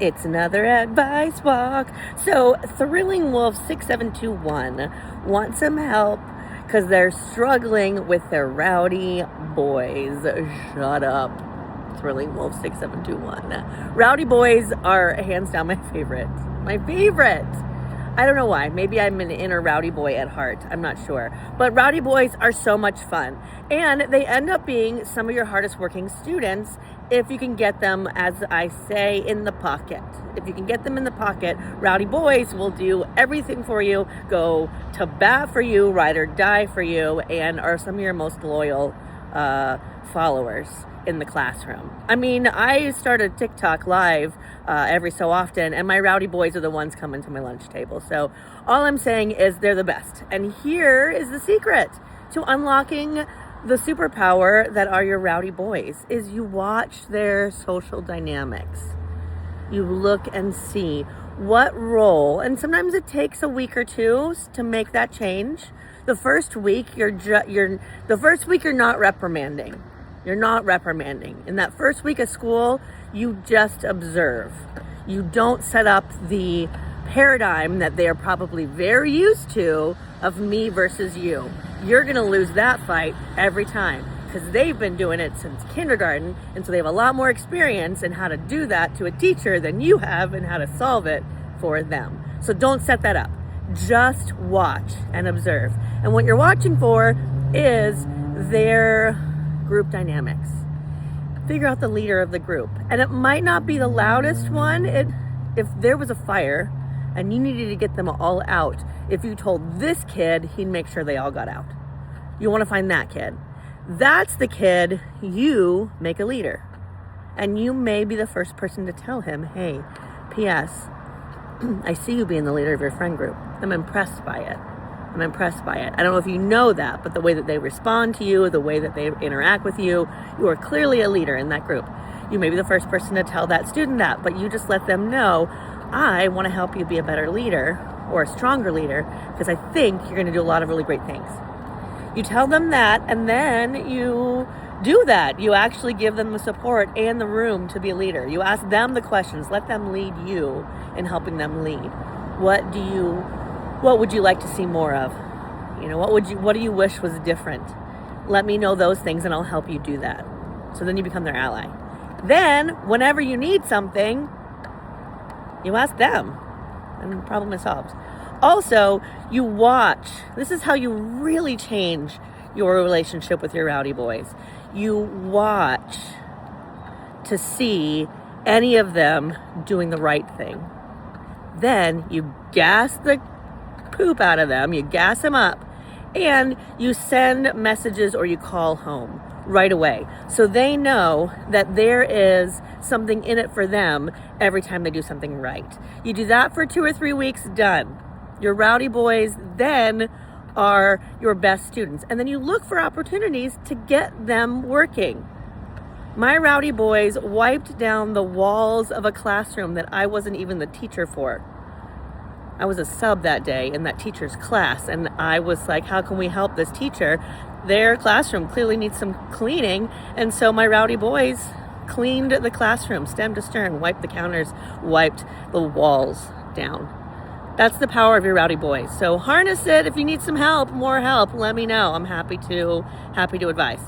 It's another advice walk. So, Thrilling Wolf 6721 wants some help because they're struggling with their rowdy boys. Shut up. Thrilling Wolf 6721. Rowdy boys are hands down my favorite. My favorite. I don't know why. Maybe I'm an inner rowdy boy at heart. I'm not sure. But rowdy boys are so much fun. And they end up being some of your hardest working students if you can get them, as I say, in the pocket. If you can get them in the pocket, rowdy boys will do everything for you, go to bat for you, ride or die for you, and are some of your most loyal followers in the classroom. I mean, I start a TikTok live every so often, and my rowdy boys are the ones coming to my lunch table. So all I'm saying is they're the best. And here is the secret to unlocking the superpower that are your rowdy boys is you watch their social dynamics. You look and see what role, and sometimes it takes a week or two to make that change. The first week you're not reprimanding. You're not reprimanding. In that first week of school, you just observe. You don't set up the paradigm that they are probably very used to of me versus you. You're going to lose that fight every time because they've been doing it since kindergarten, and so they have a lot more experience in how to do that to a teacher than you have and how to solve it for them. So don't set that up. Just watch and observe. And what you're watching for is their group dynamics. Figure out the leader of the group. And it might not be the loudest one. If there was a fire and you needed to get them all out, if you told this kid, he'd make sure they all got out. You want to find that kid. That's the kid you make a leader. And you may be the first person to tell him, hey, P.S., I see you being the leader of your friend group. I'm impressed by it. I don't know if you know that, but the way that they respond to you, the way that they interact with you, you are clearly a leader in that group. You may be the first person to tell that student that, but you just let them know, I want to help you be a better leader or a stronger leader because I think you're going to do a lot of really great things. You tell them that, and then you do that. You actually give them the support and the room to be a leader. You ask them the questions. Let them lead you in helping them lead. What would you like to see more of? What do you wish was different? Let me know those things and I'll help you do that. So then you become their ally. Then, whenever you need something, you ask them and the problem is solved. Also, you watch. This is how you really change your relationship with your rowdy boys. You watch to see any of them doing the right thing. Then you gas the poop out of them, you gas them up, and you send messages or you call home right away. So they know that there is something in it for them every time they do something right. You do that for 2 or 3 weeks, done. Your rowdy boys then are your best students. And then you look for opportunities to get them working. My rowdy boys wiped down the walls of a classroom that I wasn't even the teacher for. I was a sub that day in that teacher's class, and I was like, how can we help this teacher? Their classroom clearly needs some cleaning, and so my rowdy boys cleaned the classroom, stem to stern, wiped the counters, wiped the walls down. That's the power of your rowdy boys. So harness it. If you need some help, more help, let me know. I'm happy to advise.